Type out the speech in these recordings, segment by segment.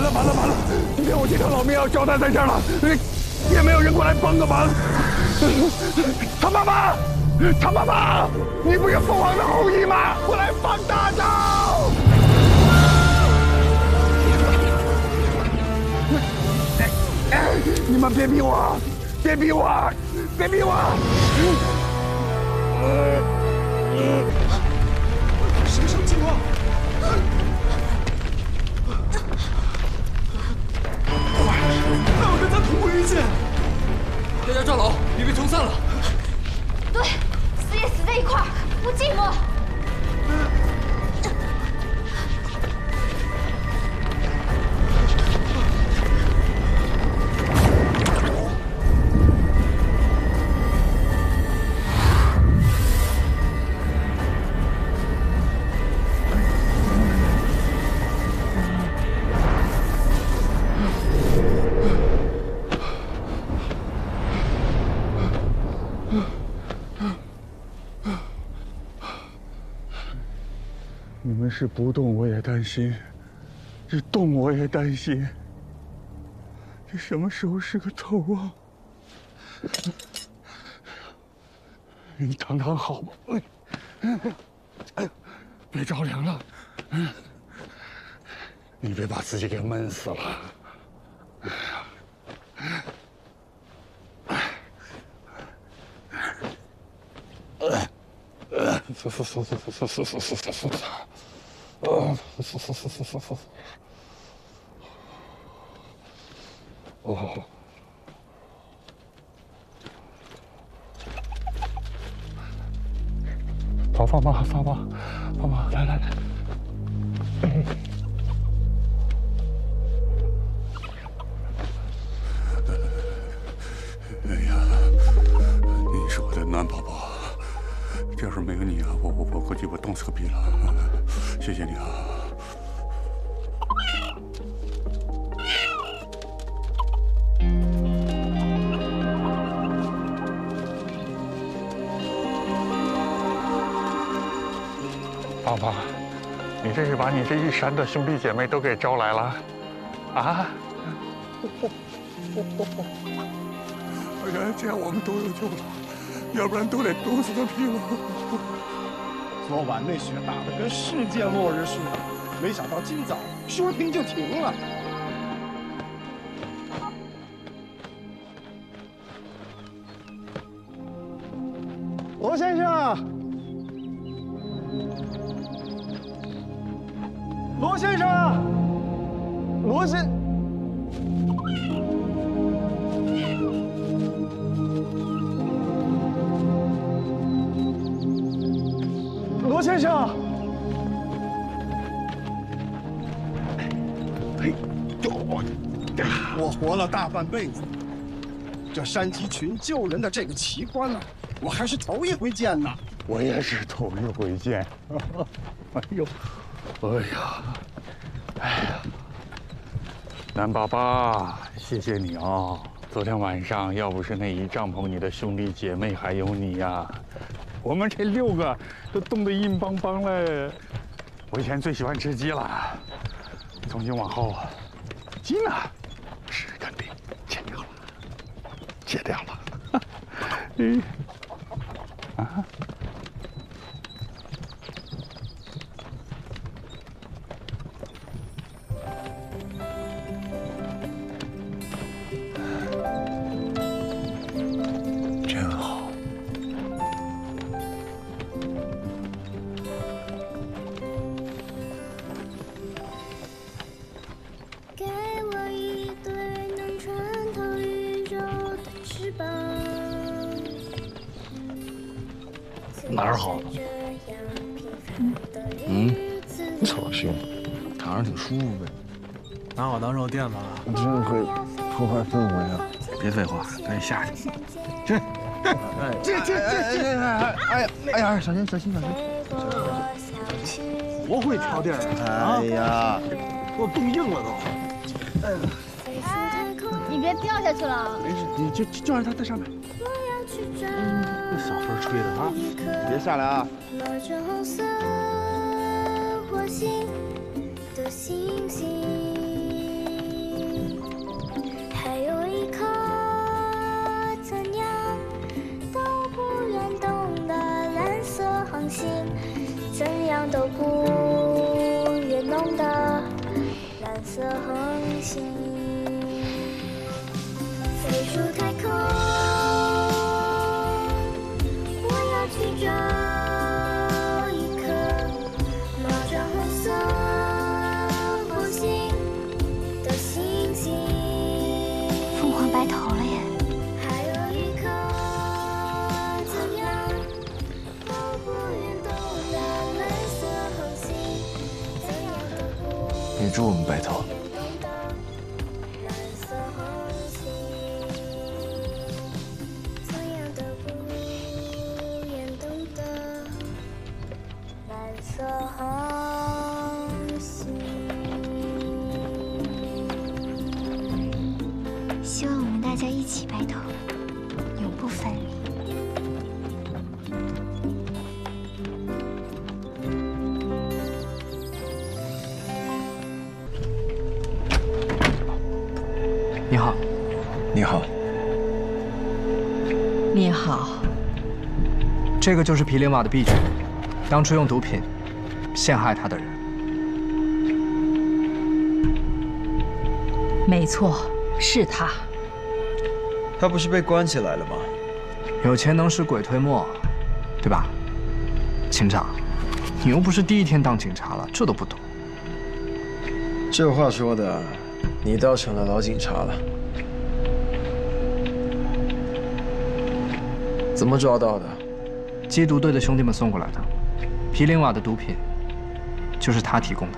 完了！今天我这条老命要交代在这儿了，也没有人过来帮个忙。唐爸爸，你不是凤凰的后裔吗？过来帮大招！你们别逼我！ 什么情况？快，让我跟他同归于尽！大家赵老，你被冲散了。对，死也死在一块儿，不寂寞。你们是不动我也担心，这动我也担心。这什么时候是个头啊？你躺好吧，别着凉了。你别把自己给闷死了。哦，放吧，来。哎呀，你是我的暖宝宝，这要是没有你啊，我估计我冻死个逼了。谢谢你啊。 爸爸，你这是把你这一山的兄弟姐妹都给招来了，啊？哎呀，这样我们都有救了，要不然都得冻死个屁了。昨晚那雪大的跟世界末日似的，没想到今早说停就停了。罗先生。 罗先生，罗先生，嘿，我活了大半辈子，这山鸡群救人的这个奇观呢，我还是头一回见呢。我也是头一回见。哎呦！ 哎呀，南爸爸，谢谢你啊！昨天晚上要不是那一帐篷，你的兄弟姐妹还有你呀，我们这6个都冻得硬邦邦嘞。我以前最喜欢吃鸡了，从今往后，鸡呢是肯定戒掉了。啊。 哪儿好？你瞅兄，躺着挺舒服呗。拿我当肉垫子了？你真会破坏氛围啊！别废话，赶紧下去。这，哎呀，小心！多会挑地儿啊！哎呀，给我冻硬了都。你别掉下去了。没事，你就让他在上面。这小风吹的啊！你别下来啊！着我们白头。希望我们大家一起白头，永不分离。你好，你好，你好。这个就是毗陵瓦的婢女，当初用毒品陷害他的人。没错，是他。他不是被关起来了吗？有钱能使鬼推磨，对吧？警长，你又不是第一天当警察了，这都不懂。这话说的，你倒成了老警察了。怎么抓到的？缉毒队的兄弟们送过来的。毗陵瓦的毒品，就是他提供的。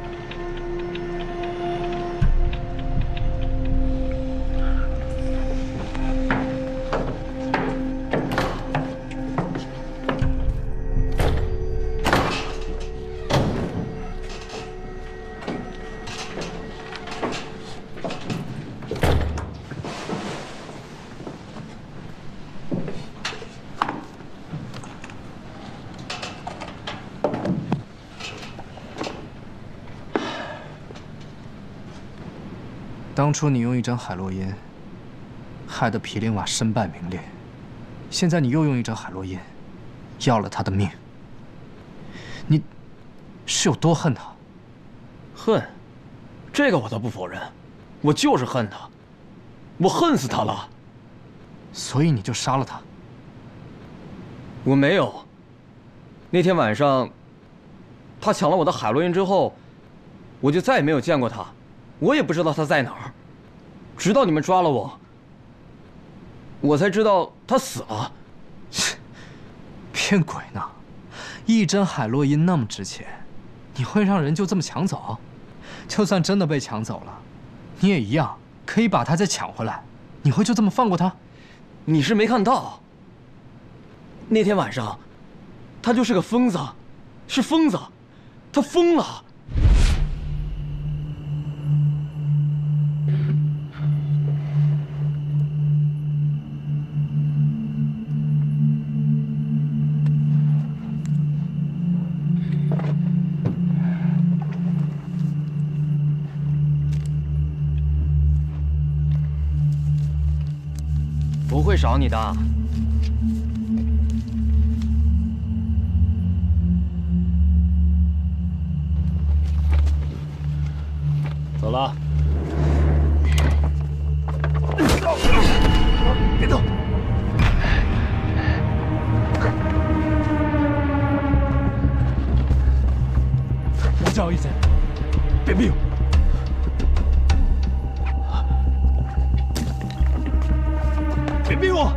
当初你用一针海洛因，害得毗陵瓦身败名裂，现在你又用一针海洛因，要了他的命。你是有多恨他？恨，这个我倒不否认，我就是恨他，我恨死他了。所以你就杀了他？我没有。那天晚上，他抢了我的海洛因之后，我就再也没有见过他。我也不知道他在哪儿，直到你们抓了我，我才知道他死了。骗鬼呢！一针海洛因那么值钱，你会让人就这么抢走？就算真的被抢走了，你也一样可以把他再抢回来。你会就这么放过他？你是没看到，那天晚上，他就是个疯子，是疯子，他疯了。不会少你的。走了。别动！我叫医生，别逼我。别逼我！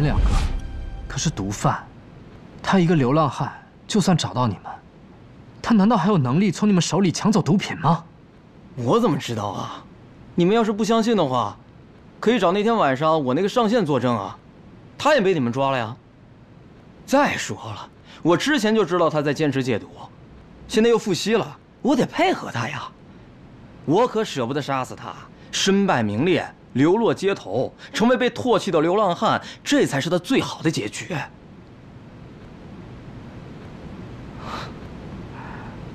们两个可是毒贩，他一个流浪汉，就算找到你们，他难道还有能力从你们手里抢走毒品吗？我怎么知道啊？你们要是不相信的话，可以找那天晚上我那个上线作证啊，他也被你们抓了呀。再说了，我之前就知道他在坚持戒毒，现在又复吸了，我得配合他呀。我可舍不得杀死他，身败名裂，流落街头，成为被唾弃的流浪汉，这才是他最好的结局。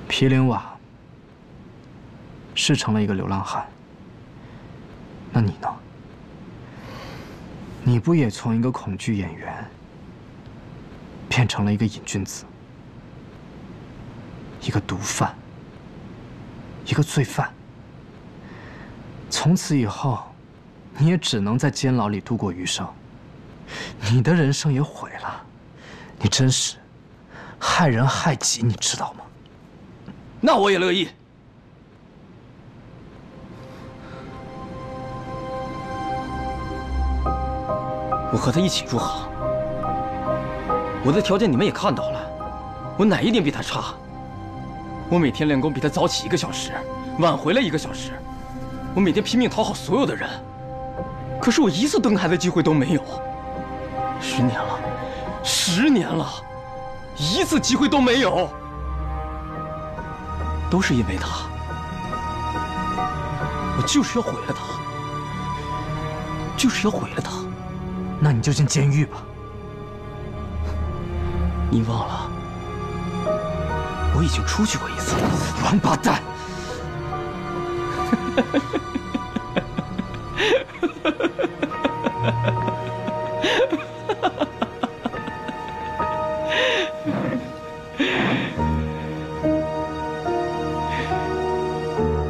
毗陵瓦是成了一个流浪汉，那你呢？你不也从一个恐惧演员变成了一个瘾君子，一个毒贩，一个罪犯？从此以后，你也只能在监牢里度过余生，你的人生也毁了。你真是害人害己，你知道吗？那我也乐意。我和他一起住好，我的条件你们也看到了，我哪一点比他差？我每天练功比他早起1个小时，晚回来1个小时，我每天拼命讨好所有的人，可是我一次登台的机会都没有。10年了，10年了，一次机会都没有，都是因为他，我就是要毁了他，就是要毁了他。那你就进监狱吧。你忘了，我已经出去过1次了。王八蛋！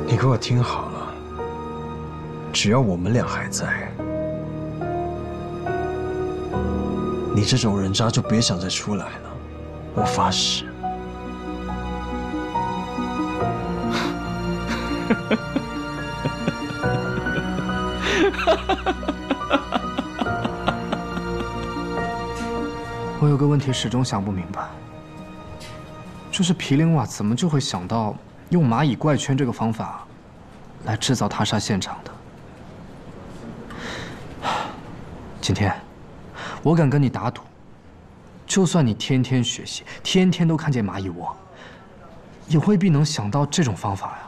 你给我听好了，只要我们俩还在，你这种人渣就别想再出来了，我发誓。我有个问题始终想不明白，就是毗陵瓦怎么就会想到用蚂蚁怪圈这个方法来制造他杀现场的？今天，我敢跟你打赌，就算你天天学习，天天都看见蚂蚁窝，也未必能想到这种方法呀。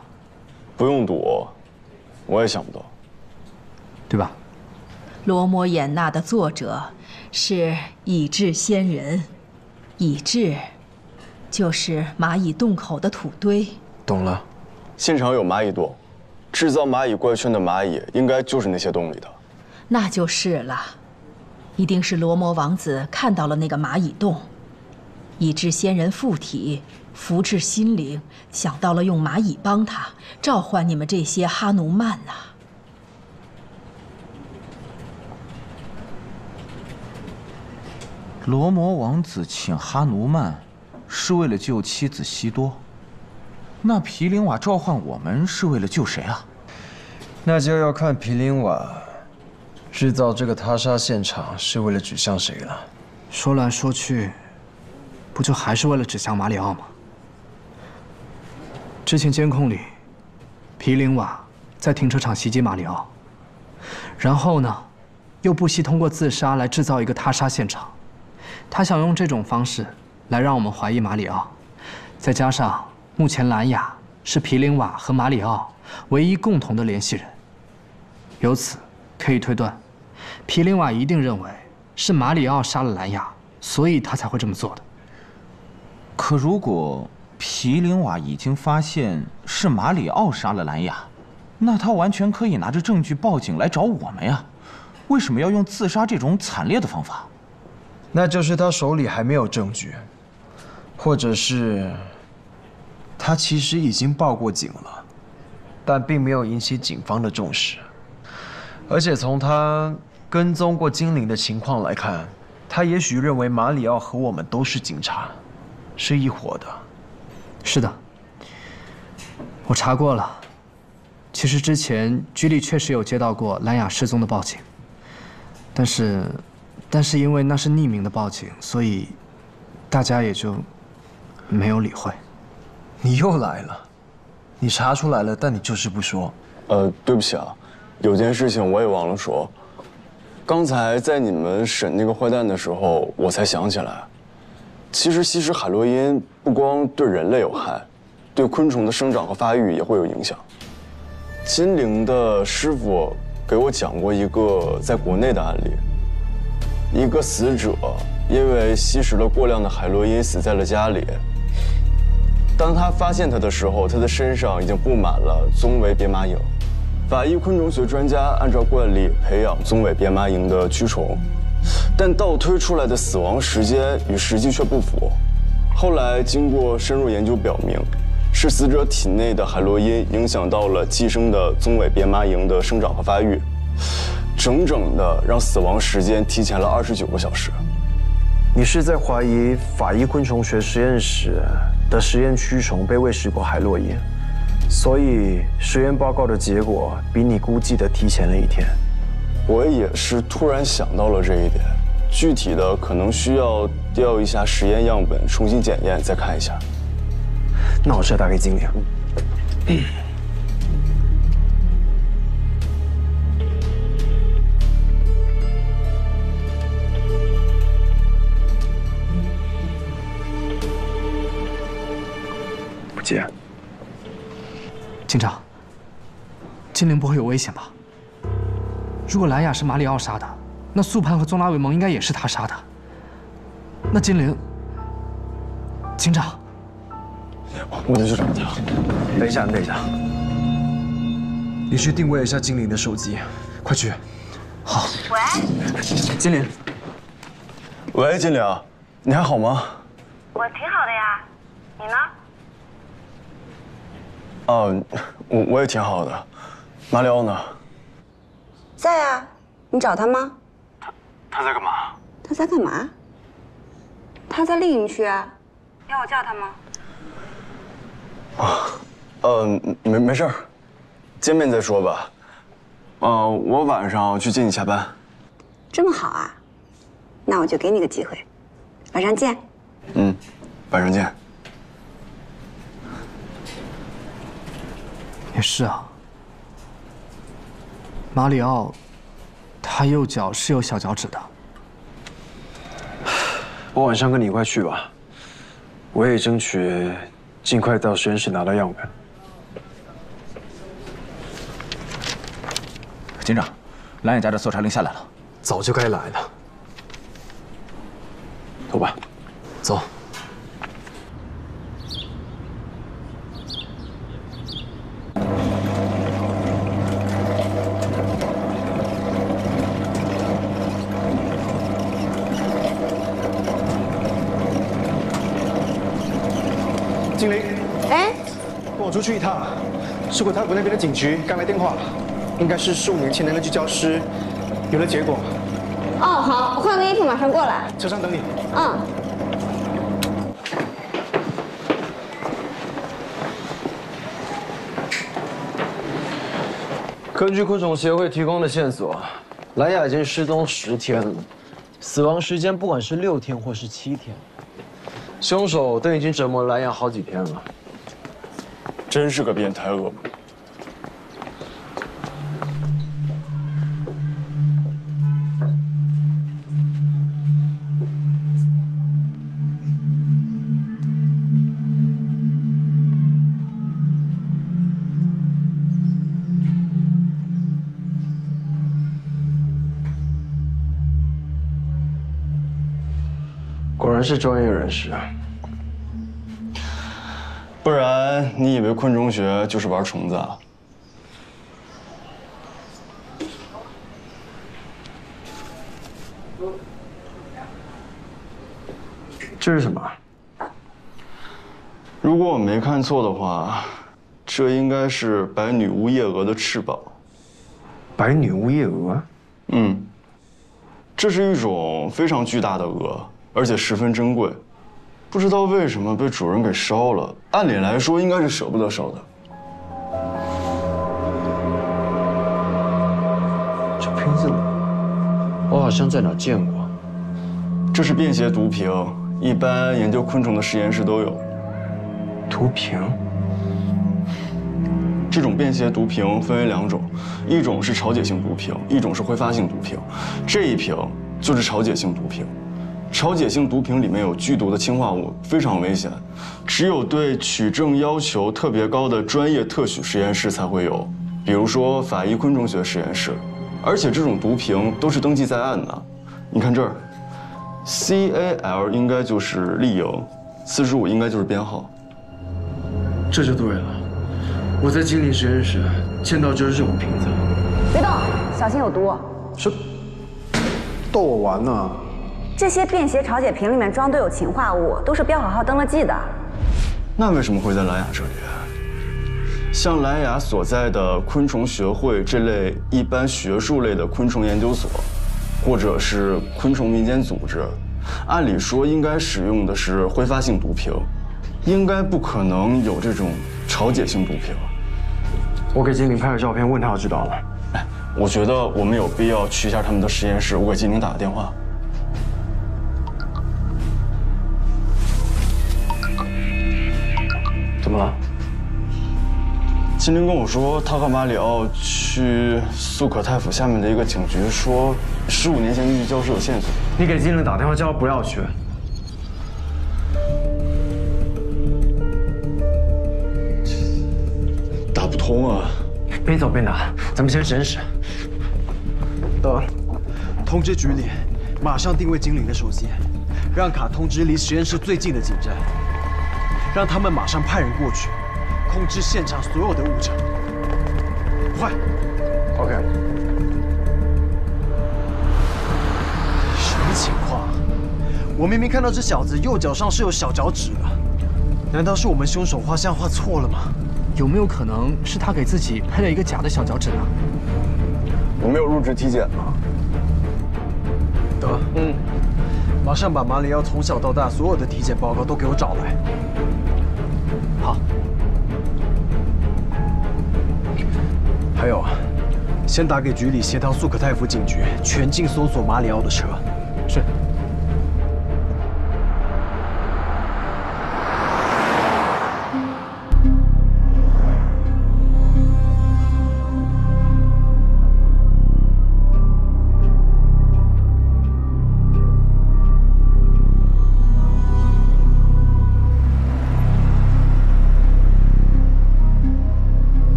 不用赌，我也想不到，对吧？罗摩衍那的作者是已至仙人，已至就是蚂蚁洞口的土堆。懂了。现场有蚂蚁洞，制造蚂蚁怪圈的蚂蚁应该就是那些洞里的。那就是了，一定是罗摩王子看到了那个蚂蚁洞，已至仙人附体，福至心灵，想到了用蚂蚁帮他召唤你们这些哈奴曼呐。罗摩王子请哈奴曼，是为了救妻子西多。那毗陵瓦召唤我们是为了救谁啊？那就要看毗陵瓦制造这个他杀现场是为了指向谁了。说来说去，不就还是为了指向马里奥吗？之前监控里，毗陵瓦在停车场袭击马里奥，然后呢，又不惜通过自杀来制造一个他杀现场。他想用这种方式来让我们怀疑马里奥，再加上目前兰雅是毗陵瓦和马里奥唯一共同的联系人，由此可以推断，毗陵瓦一定认为是马里奥杀了兰雅，所以他才会这么做的。可如果毗陵瓦已经发现是马里奥杀了兰雅，那他完全可以拿着证据报警来找我们呀，为什么要用自杀这种惨烈的方法？那就是他手里还没有证据，或者是他其实已经报过警了，但并没有引起警方的重视。而且从他跟踪过精灵的情况来看，他也许认为马里奥和我们都是警察，是一伙的。是的，我查过了。其实之前局里确实有接到过兰雅失踪的报警，但是但是因为那是匿名的报警，所以大家也就没有理会。你又来了，你查出来了，但你就是不说。对不起啊，有件事情我也忘了说。刚才在你们审那个坏蛋的时候，我才想起来，其实吸食海洛因不光对人类有害，对昆虫的生长和发育也会有影响。金陵的师傅给我讲过一个在国内的案例。一个死者因为吸食了过量的海洛因死在了家里。当他发现他的时候，他的身上已经布满了棕尾扁马蝇。法医昆虫学专家按照惯例培养棕尾扁马蝇的驱虫，但倒推出来的死亡时间与实际却不符。后来经过深入研究表明，是死者体内的海洛因影响到了寄生的棕尾扁马蝇的生长和发育。整整的让死亡时间提前了29个小时。你是在怀疑法医昆虫学实验室的实验蛆虫被喂食过海洛因，所以实验报告的结果比你估计的提前了1天。我也是突然想到了这一点，具体的可能需要调一下实验样本重新检验再看一下。那我这打给经理。接。警长，金陵不会有危险吧？如果兰雅是马里奥杀的，那素潘和宗拉维蒙应该也是他杀的。那金陵，警长，我得去找他。等一下，你去定位一下金陵的手机，快去。好。喂，金陵。喂，金陵，你还好吗？我挺好的呀，你呢？我也挺好的。马里奥呢？在啊，你找他吗？他在干嘛？他在干嘛？他在另营区啊，要我叫他吗？没事儿，见面再说吧。我晚上去接你下班。这么好啊，那我就给你个机会，晚上见。晚上见。也是啊，马里奥，他右脚是有小脚趾的。我晚上跟你一块去吧，我也争取尽快到实验室拿到样本。警长，兰雅家的搜查令下来了，早就该来了。走吧，走。经理，哎，跟我出去一趟。是国泰国那边的警局刚来电话，应该是15年前的那具焦尸有了结果。哦，好，我换个衣服，马上过来。车上等你。根据昆虫协会提供的线索，兰雅已经失踪10天了，死亡时间不管是6天或是7天。凶手都已经折磨兰雅好几天了，真是个变态恶魔。果然是专业人士啊。不然你以为昆虫学就是玩虫子啊？这是什么？如果我没看错的话，这应该是白女巫夜蛾的翅膀。白女巫夜蛾？这是一种非常巨大的蛾，而且十分珍贵。不知道为什么被主人给烧了，按理来说应该是舍不得烧的。这瓶子我好像在哪见过。这是便携毒瓶，一般研究昆虫的实验室都有。毒瓶？这种便携毒瓶分为2种，一种是潮解性毒瓶，一种是挥发性毒瓶。这一瓶就是潮解性毒瓶。潮解性毒瓶里面有剧毒的氰化物，非常危险，只有对取证要求特别高的专业特许实验室才会有，比如说法医昆虫学实验室。而且这种毒瓶都是登记在案的，你看这儿 ，CAL 应该就是丽莹，45应该就是编号。这就对了，我在精灵实验室见到就是这种瓶子。别动，小心有毒。是，逗我玩呢？这些便携潮解瓶里面装都有氰化物，都是标好号登了记的。那为什么会在蓝雅这里？像蓝雅所在的昆虫学会这类一般学术类的昆虫研究所，或者是昆虫民间组织，按理说应该使用的是挥发性毒瓶，应该不可能有这种潮解性毒瓶。我给精灵拍了照片，问他就知道了。哎，我觉得我们有必要去一下他们的实验室，我给精灵打个电话。怎么了？精灵跟我说，他和马里奥去素可泰府下面的一个警局，说15年前玉教授有线索。你给精灵打电话，叫他不要去。打不通啊！边走边打，咱们先实验室。得，通知局里，马上定位精灵的手机，让卡通知离实验室最近的警站，让他们马上派人过去。控制现场所有的物证，快 ！OK。什么情况？我明明看到这小子右脚上是有小脚趾的，难道是我们凶手画像画错了吗？有没有可能是他给自己配了一个假的小脚趾呢？有没有入职体检啊？得，马上把马里奥从小到大所有的体检报告都给我找来。好。还有，先打给局里协调素可泰府警局，全境搜索马里奥的车。是。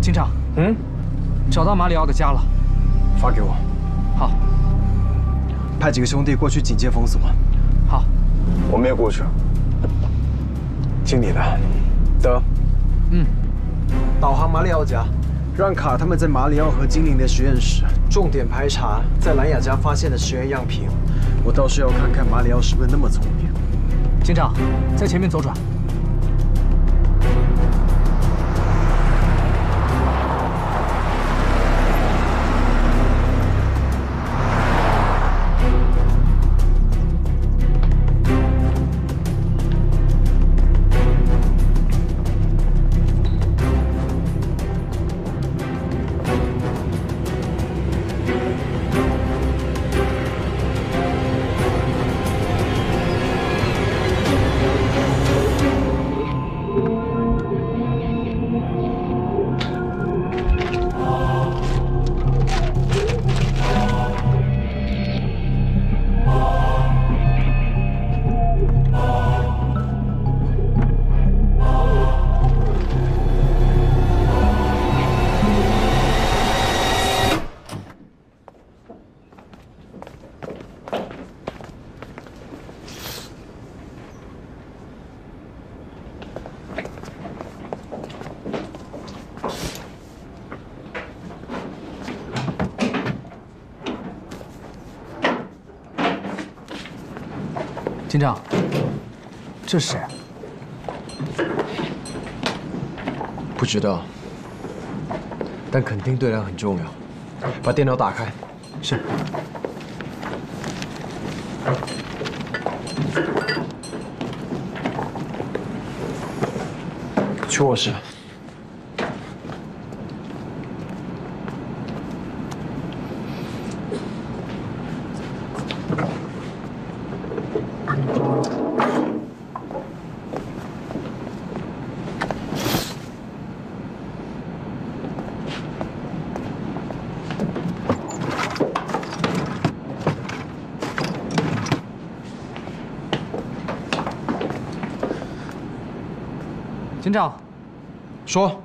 警长。找到马里奥的家了，发给我。好，派几个兄弟过去警戒封锁。好，我们也过去。听你的，得。导航马里奥家，让卡他们在马里奥和精灵的实验室重点排查在蓝雅家发现的实验样品。我倒是要看看马里奥是不是那么聪明。警长，在前面左转。警长，这是谁？不知道，但肯定对他很重要。把电脑打开。是。去卧室。警长，说。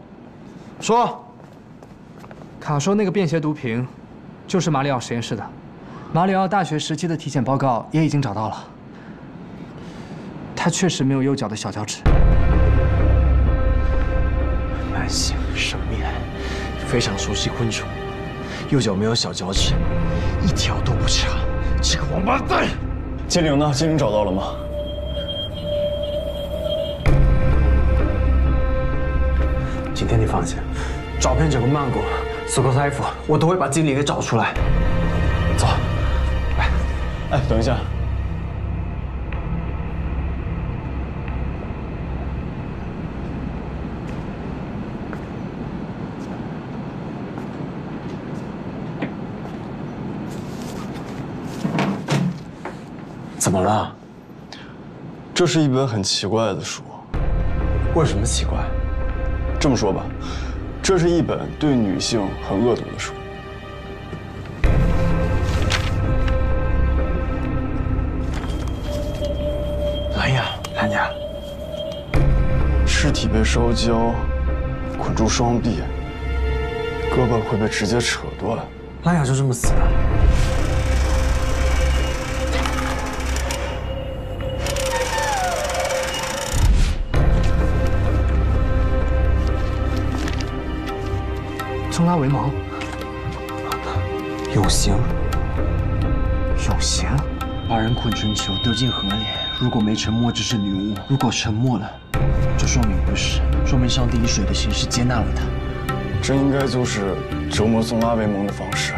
卡说那个便携毒品，就是马里奥实验室的。马里奥大学时期的体检报告也已经找到了。他确实没有右脚的小脚趾。慢性生面，非常熟悉昆虫，右脚没有小脚趾，一条都不差。这个王八蛋！金铃呢？金铃找到了吗？今天你放心，照片整个曼谷、苏克泰夫，我都会把精灵给找出来。走，来，哎，等一下。怎么了？这是一本很奇怪的书。为什么奇怪？这么说吧，这是一本对女性很恶毒的书。蓝雅，尸体被烧焦，捆住双臂，胳膊会被直接扯断。蓝雅就这么死的？从拉为盟，有刑。有刑？把人捆成球丢进河里，如果没沉没就是女巫，如果沉没了，就说明不是，说明上帝以水的形式接纳了她。这应该就是折磨宋拉为盟的方式。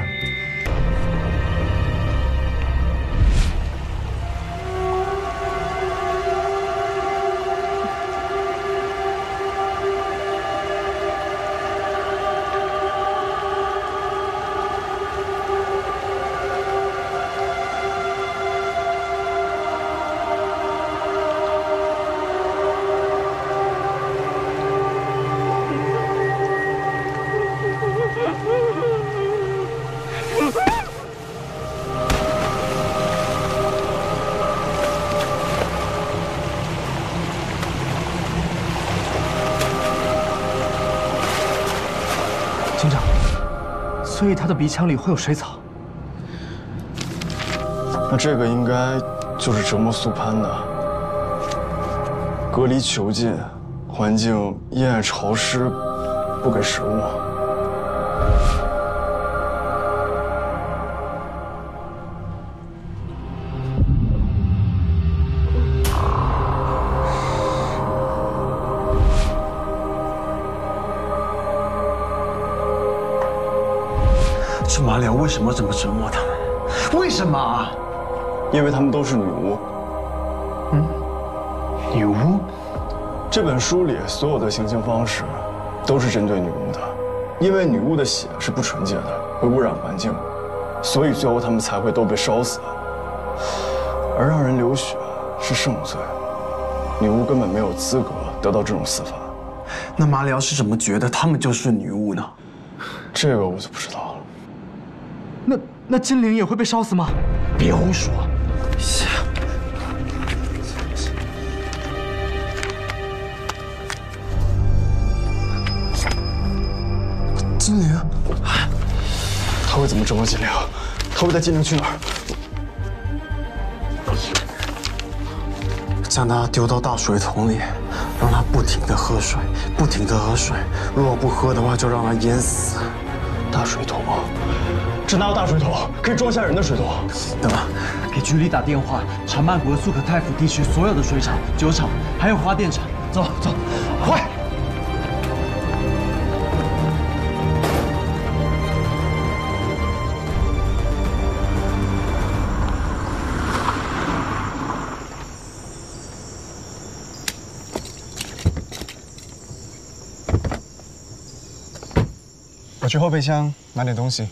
警长，所以他的鼻腔里会有水草。那这个应该就是折磨苏潘的。隔离囚禁，环境阴暗潮湿，不给食物。这马里奥为什么这么折磨他们？为什么？因为他们都是女巫。女巫？这本书里所有的行刑方式都是针对女巫的，因为女巫的血是不纯洁的，会污染环境，所以最后他们才会都被烧死。而让人流血是圣罪，女巫根本没有资格得到这种死法。那马里奥是怎么觉得他们就是女巫呢？这个我就不知道了。那精灵也会被烧死吗？别胡说！精灵，他会怎么折磨精灵？他会带精灵去哪儿？将他丢到大水桶里，让他不停地喝水，不停地喝水。如果不喝的话，就让他淹死。大水桶，这哪有大水桶？可以装下人的水桶。等等，给局里打电话，查曼谷和苏可泰夫地区所有的水厂、酒厂，还有发电厂。走走，快！我去后备箱拿点东西。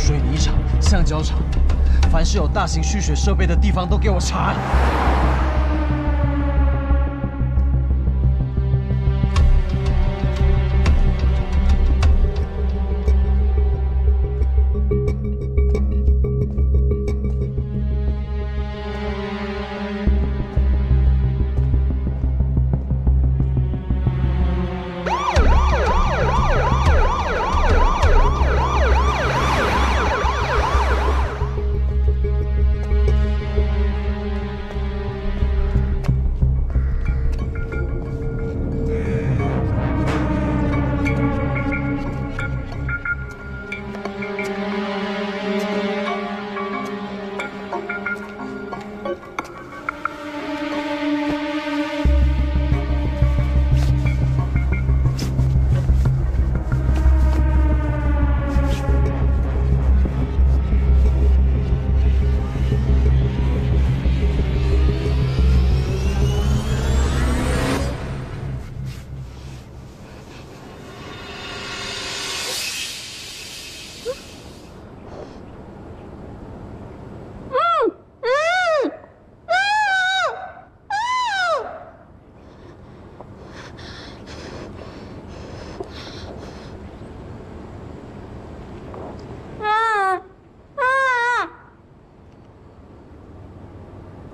水泥厂、橡胶厂，凡是有大型蓄水设备的地方都给我查。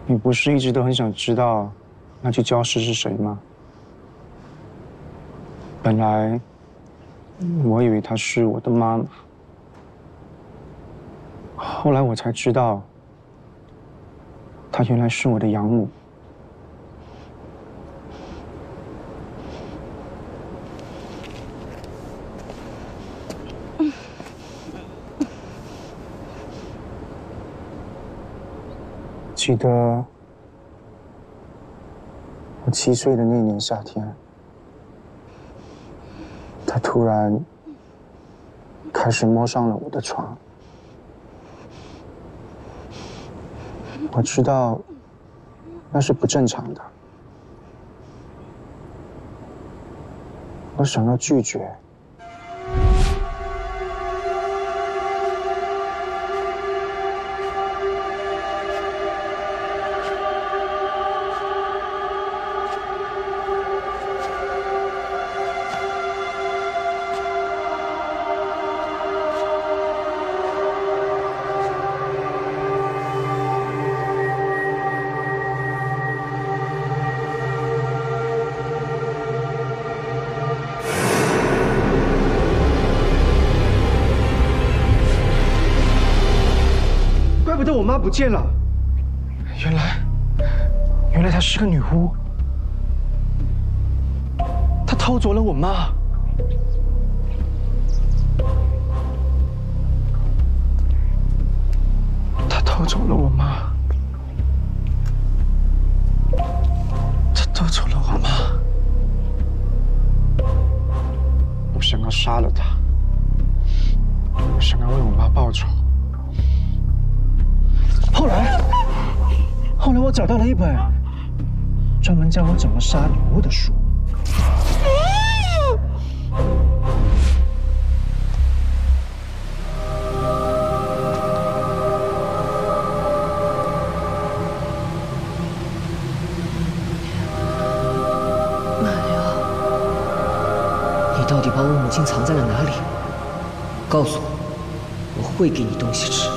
你不是一直都很想知道那具礁尸是谁吗？本来我以为她是我的妈妈，后来我才知道，她原来是我的养母。记得我7岁的那年夏天，他突然开始摸上了我的床。我知道那是不正常的，我想要拒绝。怪不得我妈不见了，原来她是个女巫，她偷走了我妈。她偷走了我妈，她偷走了我妈。我想要杀了她，我想要为我妈报仇。后来我找到了一本专门教我怎么杀女巫的书。马良，你到底把我母亲藏在了哪里？告诉我，我会给你东西吃。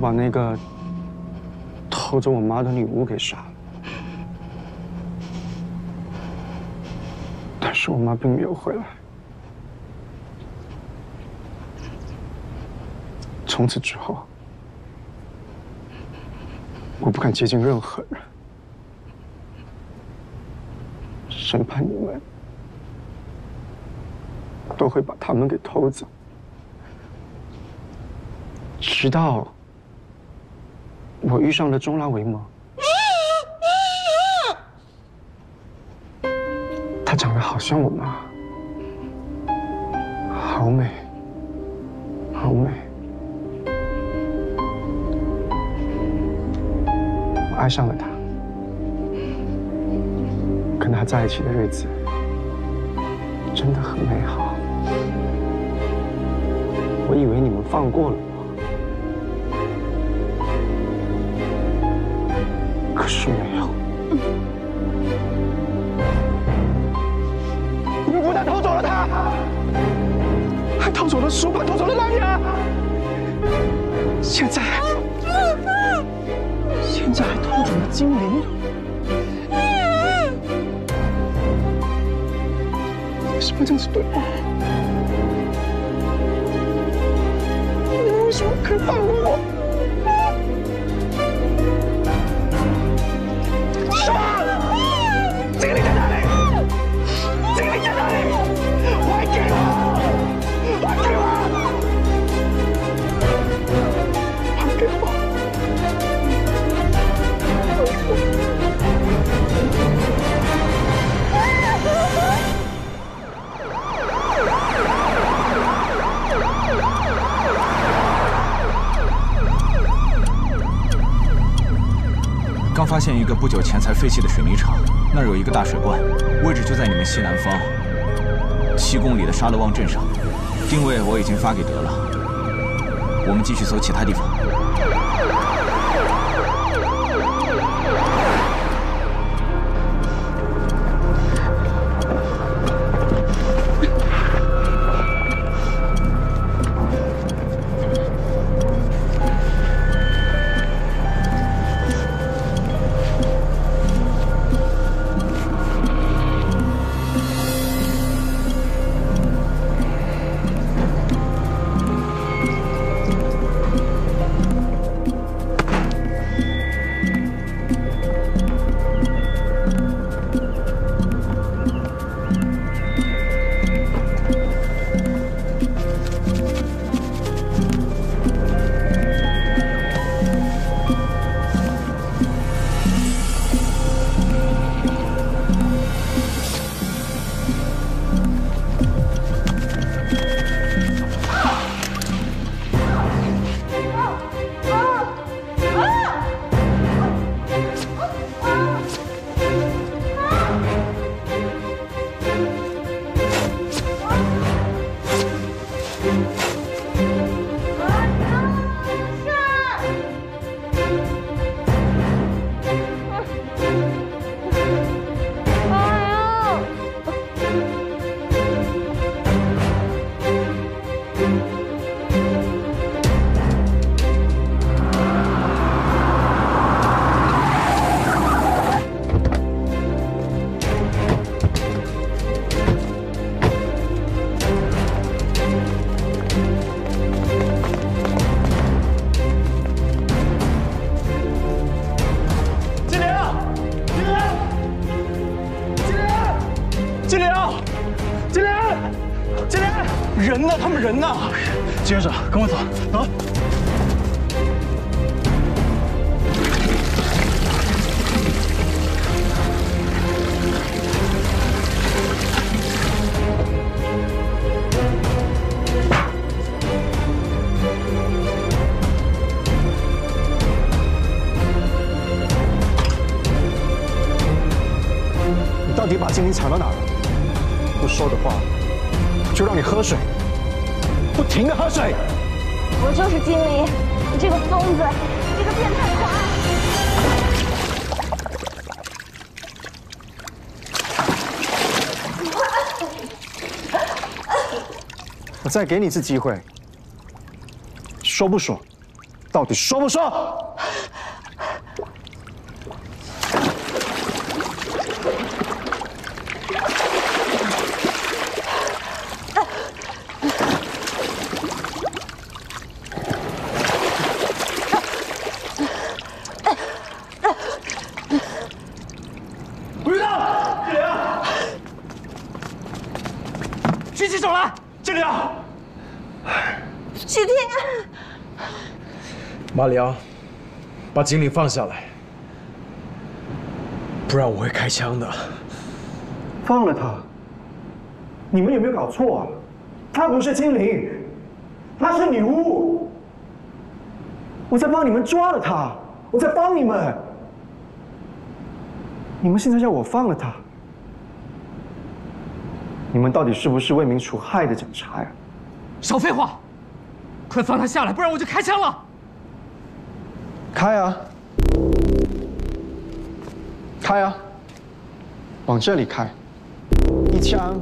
把那个偷走我妈的女巫给杀了。但是我妈并没有回来。从此之后，我不敢接近任何人，生怕你们都会把他们给偷走。直到我遇上了中拉维摩，她长得好像我妈，好美，好美。我爱上了她，跟她在一起的日子真的很美好。我以为你们放过了我，可是没有。你们不但偷走了她，还偷走了书本，偷走了蓝牙，现在还偷走了精灵。为什么这样子对我？你们为什么可以放过我？什么？精灵在哪里？精灵在哪里？还给我！还给我！还给我！刚发现一个不久前才废弃的水泥厂，那儿有一个大水罐，位置就在你们西南方7公里的沙勒旺镇上。定位我已经发给德了，我们继续搜其他地方。人呢？他们人呢？接着跟我走，走。你到底把精灵藏到哪儿了？不说的话，就让你喝水。 不停地喝水！我就是精灵，你这个疯子，你这个变态我再给你一次机会，说不说？到底说不说？不知道，经理啊！举起手来，经理啊！许天，马里奥，把精灵放下来，不然我会开枪的。放了他！你们有没有搞错啊？她不是精灵，她是女巫。我在帮你们抓了她，我在帮你们。你们现在要我放了她，你们到底是不是为民除害的警察呀？少废话，快放他下来，不然我就开枪了。开啊！开啊！往这里开，一枪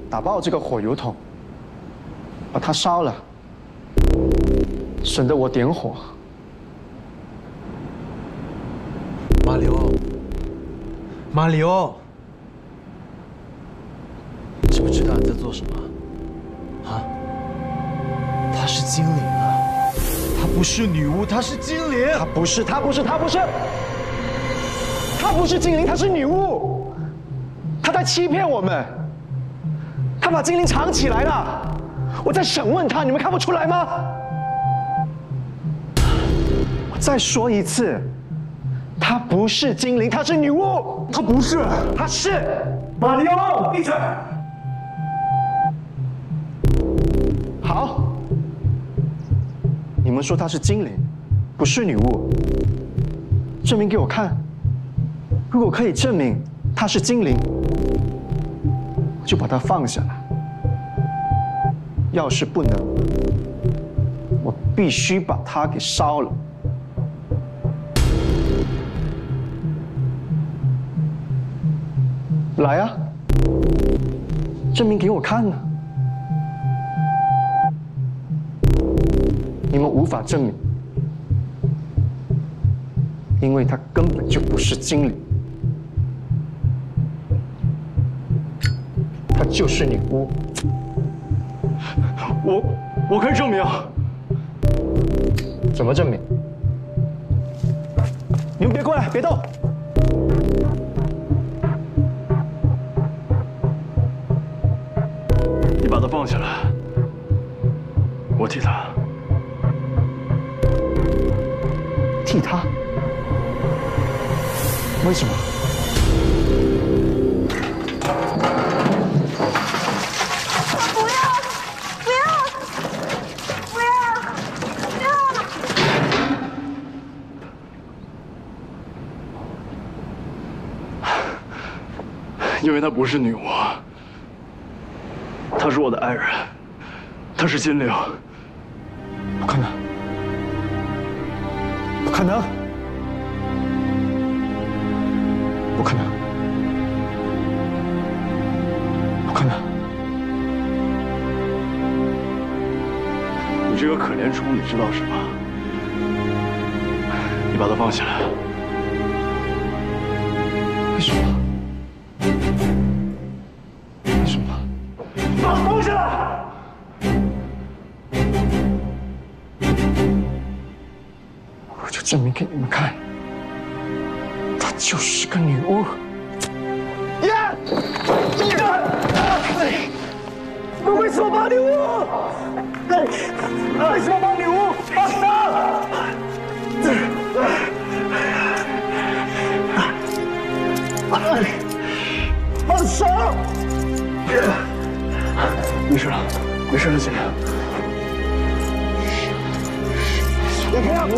打爆这个火油桶，把它烧了，省得我点火。马里奥，马里奥，知不知道你在做什么？啊？她是精灵啊！她不是女巫，她是精灵。她不是，她不是，她不是，她不是精灵，她是女巫。她在欺骗我们，她把精灵藏起来了。我在审问她，你们看不出来吗？我再说一次，她不是精灵，她是女巫。她不是，她是。马里奥，闭嘴！好。你们说她是精灵，不是女巫，证明给我看。如果可以证明她是精灵，就把她放下来。要是不能，我必须把她给烧了。来啊，证明给我看呢。你们无法证明，因为她根本就不是精灵，她就是女巫。我可以证明啊。怎么证明？你们别过来，别动！你把她放下来，我替她。替他？为什么？不要！不要！不要！不要！因为她不是女巫，她是我的爱人，她是精灵。不可能！不可能！不可能！不可能！你这个可怜虫，你知道什么？你把它放下来。为什么？为什么？把它放下来！我就证明给你们看，她就是个女巫。你们为什么帮女巫？为什么帮女巫？放手！放手！没事了，没事了，姐。别看我！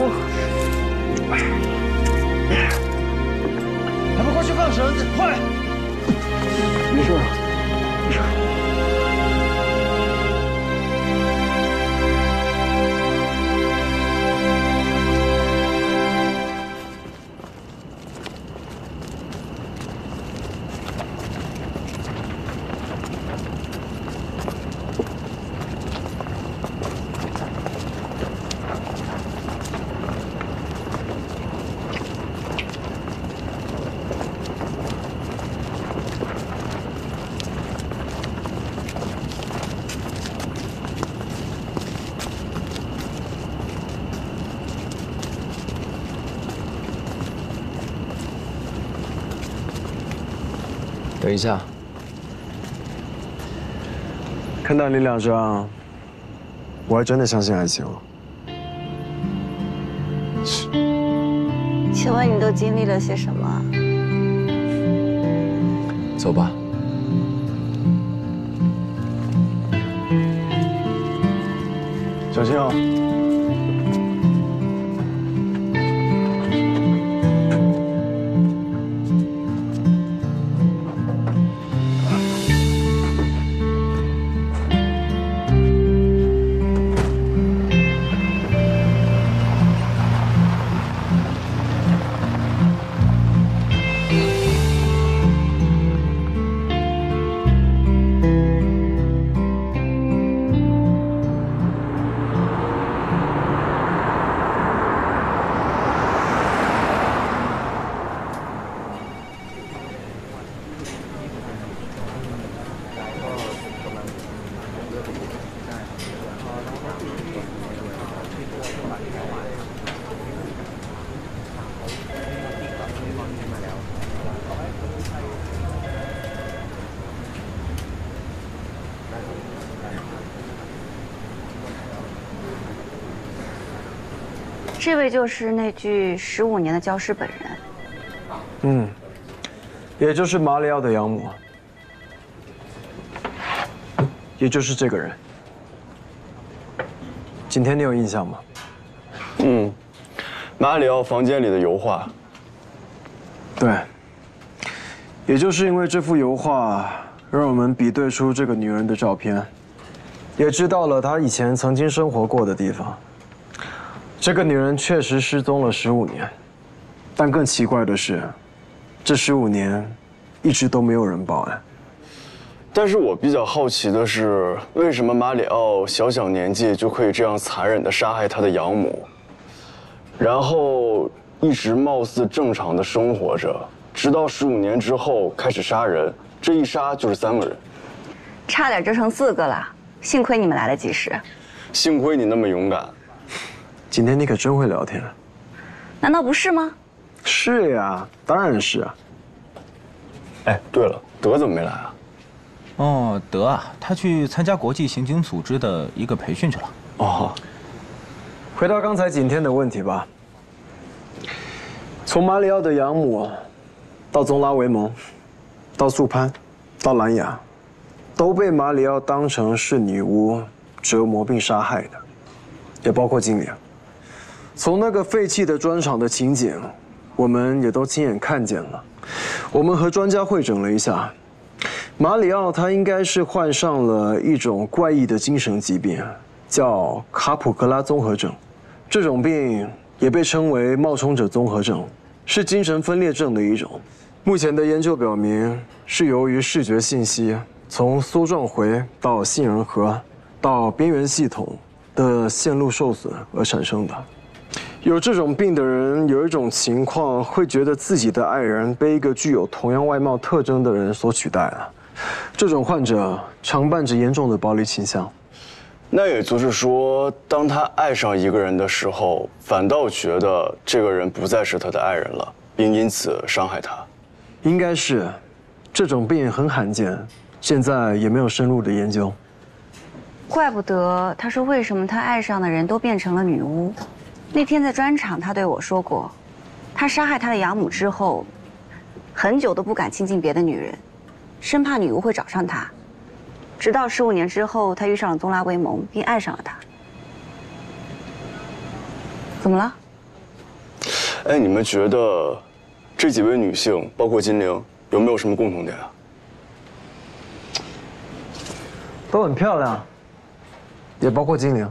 还不快去放绳子，快！没事了，没事。等一下，看到你俩这样，我还真的相信爱情了。请问你都经历了些什么？走吧。小心啊！这位就是那具15年的焦尸本人。嗯，也就是马里奥的养母，也就是这个人。景天，你有印象吗？嗯，马里奥房间里的油画。对，也就是因为这幅油画，让我们比对出这个女人的照片，也知道了她以前曾经生活过的地方。这个女人确实失踪了15年，但更奇怪的是，这15年一直都没有人报案。但是我比较好奇的是，为什么马里奥小年纪就可以这样残忍地杀害他的养母，然后一直貌似正常的生活着，直到15年之后开始杀人，这一杀就是3个人，差点就成4个了，幸亏你们来得及时。幸亏你那么勇敢。景天，你可真会聊天。难道不是吗？是呀，当然是啊。哎，对了，德怎么没来啊？哦，德啊，他去参加国际刑警组织的一个培训去了。哦，回到刚才景天的问题吧。从马里奥的养母，到宗拉维蒙，到素攀，到兰雅，都被马里奥当成是女巫折磨并杀害的，也包括精灵。从那个废弃的砖厂的情景，我们也都亲眼看见了。我们和专家会诊了一下，马里奥他应该是患上了一种怪异的精神疾病，叫卡普格拉综合症。这种病也被称为冒充者综合症，是精神分裂症的一种。目前的研究表明，是由于视觉信息从梭状回到杏仁核到边缘系统的线路受损而产生的。有这种病的人有一种情况，会觉得自己的爱人被一个具有同样外貌特征的人所取代了。这种患者常伴着严重的暴力倾向。那也就是说，当他爱上一个人的时候，反倒觉得这个人不再是他的爱人了，并因此伤害他。应该是，这种病很罕见，现在也没有深入的研究。怪不得他说为什么他爱上的人都变成了女巫。那天在砖厂，他对我说过，他杀害他的养母之后，很久都不敢亲近别的女人，生怕女巫会找上他。直到15年之后，他遇上了宗拉威蒙，并爱上了他。怎么了？哎，你们觉得这几位女性，包括金玲，有没有什么共同点啊？都很漂亮，也包括金玲。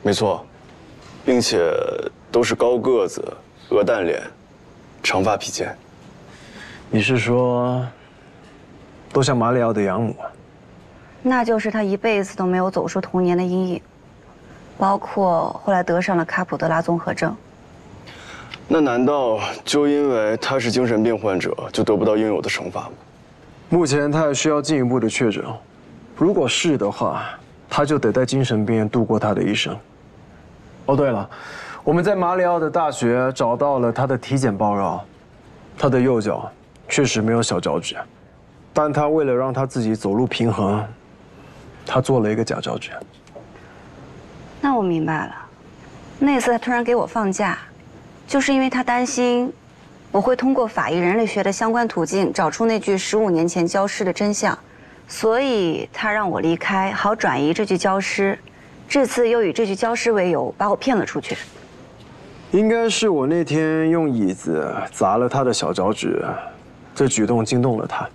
没错，并且都是高个子、鹅蛋脸、长发披肩。你是说，都像马里奥的养母？那就是他一辈子都没有走出童年的阴影，包括后来得上了卡普德拉综合症。那难道就因为他是精神病患者，就得不到应有的惩罚吗？目前他还需要进一步的确诊，如果是的话，他就得带精神病院度过他的一生。哦，对了，我们在马里奥的大学找到了他的体检报告，他的右脚确实没有小脚趾。但他为了让他自己走路平衡，他做了一个假招纸。那我明白了，那次他突然给我放假，就是因为他担心我会通过法医人类学的相关途径找出那具15年前焦尸的真相，所以他让我离开，好转移这具焦尸。这次又以这具焦尸为由把我骗了出去。应该是我那天用椅子砸了他的小脚趾，这举动惊动了他。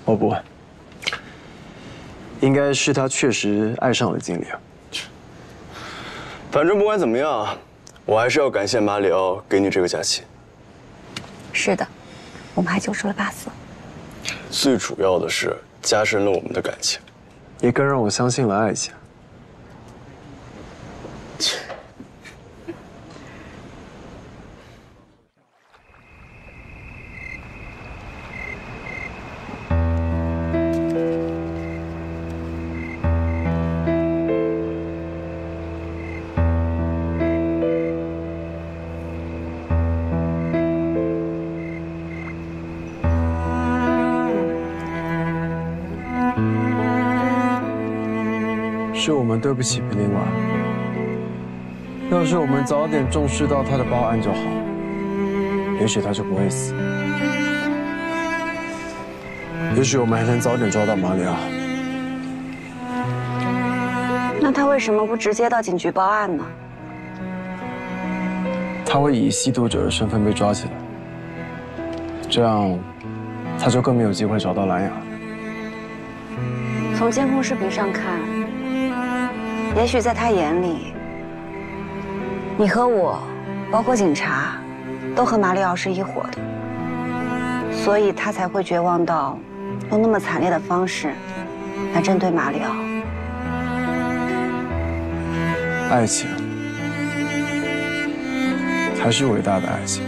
哦不，应该是他确实爱上了精灵。反正不管怎么样，我还是要感谢马里奥给你这个假期。是的，我们还揪出了8色。最主要的是加深了我们的感情，也更让我相信了爱情。是我们对不起皮林瓦。要是我们早点重视到他的报案就好，也许他就不会死。也许我们还能早点抓到马里奥。那他为什么不直接到警局报案呢？他会以吸毒者的身份被抓起来，这样他就更没有机会找到蓝雅。从监控视频上看，也许在他眼里，你和我，包括警察，都和马里奥是一伙的，所以他才会绝望到用那么惨烈的方式来针对马里奥。爱情才是伟大的爱情。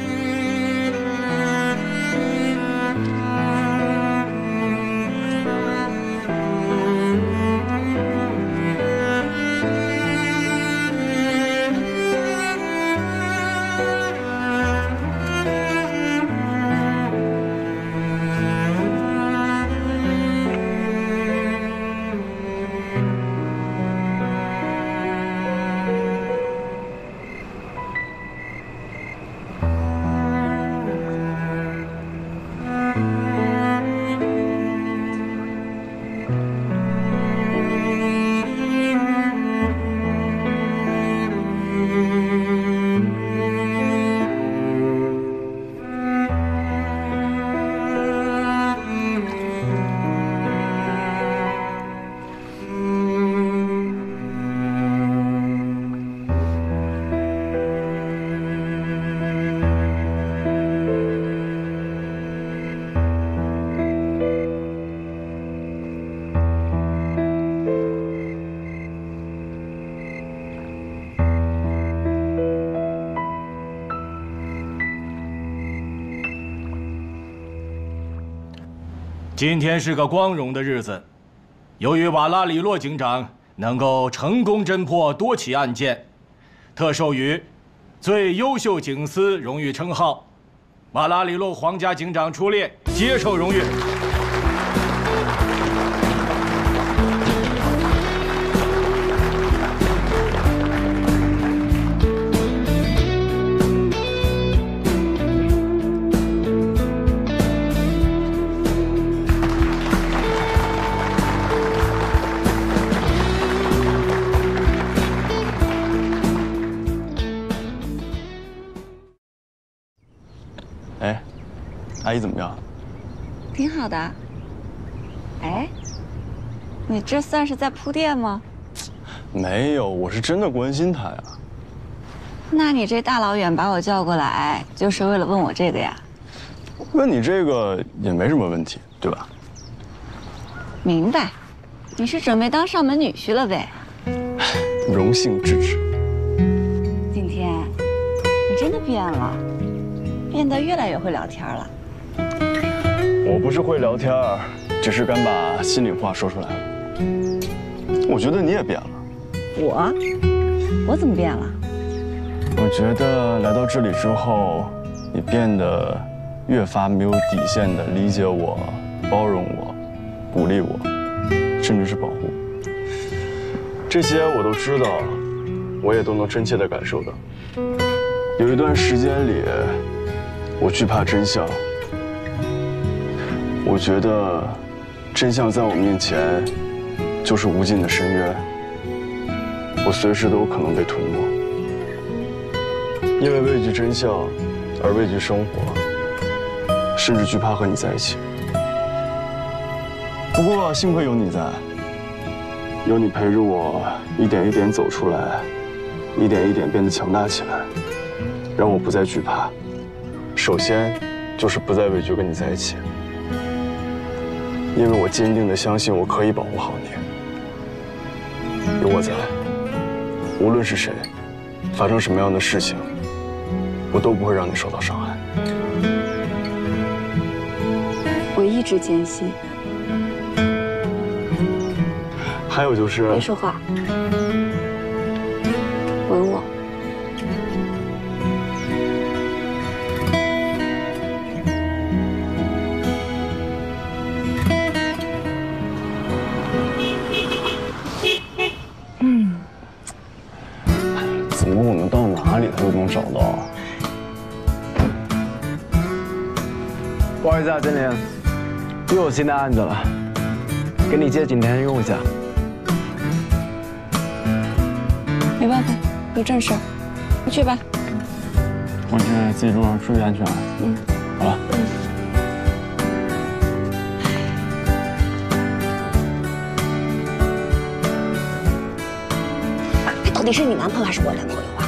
今天是个光荣的日子，由于瓦拉里洛警长能够成功侦破多起案件，特授予最优秀警司荣誉称号。瓦拉里洛皇家警长出列，接受荣誉。哎，阿姨怎么样？挺好的。哎，你这算是在铺垫吗？没有，我是真的关心她呀。那你这大老远把我叫过来，就是为了问我这个呀？问你这个也没什么问题，对吧？明白，你是准备当上门女婿了呗？荣幸支持。景天，你真的变了，变得越来越会聊天了。我不是会聊天，只是敢把心里话说出来了。我觉得你也变了。我怎么变了？我觉得来到这里之后，你变得越发没有底线的理解我、包容我，鼓励我，甚至是保护。这些我都知道，我也都能真切地感受到。有一段时间里，我惧怕真相，我觉得真相在我面前就是无尽的深渊，我随时都有可能被吞没。因为畏惧真相而畏惧生活，甚至惧怕和你在一起。不过幸亏有你在，有你陪着我一点一点走出来，一点一点变得强大起来，让我不再惧怕。首先就是不再畏惧跟你在一起，因为我坚定地相信我可以保护好你。有我在，无论是谁，发生什么样的事情，我都不会让你受到伤害。我一直坚信。还有就是，别说话，吻我。怎么我们到哪里他都能找到啊？不好意思啊，经理，又有新的案子了，给你借几天用一下。没办法，有正事儿，你去吧。同志，记住注意安全。好了。他到底是你男朋友还是我男朋友啊？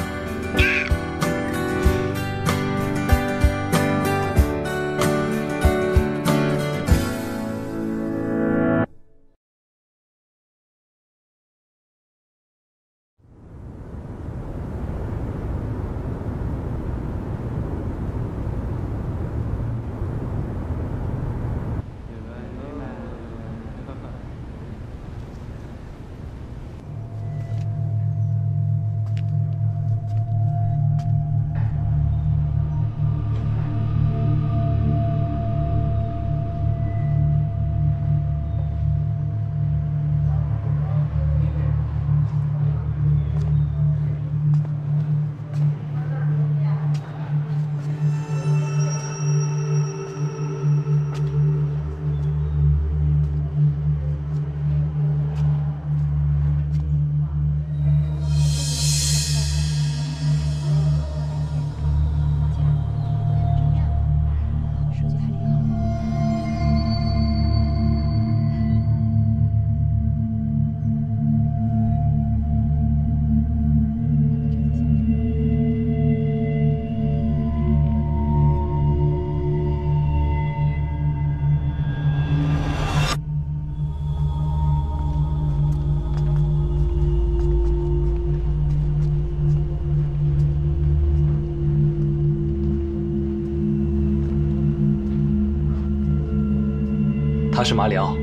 他是马里奥。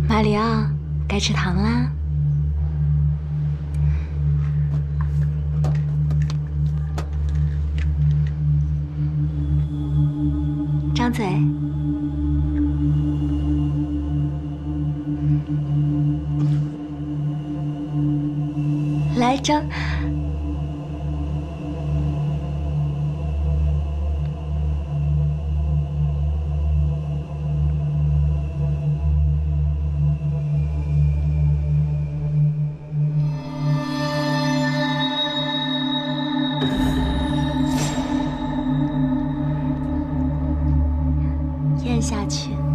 马里奥，该吃糖啦。张嘴。来，张。咽下去。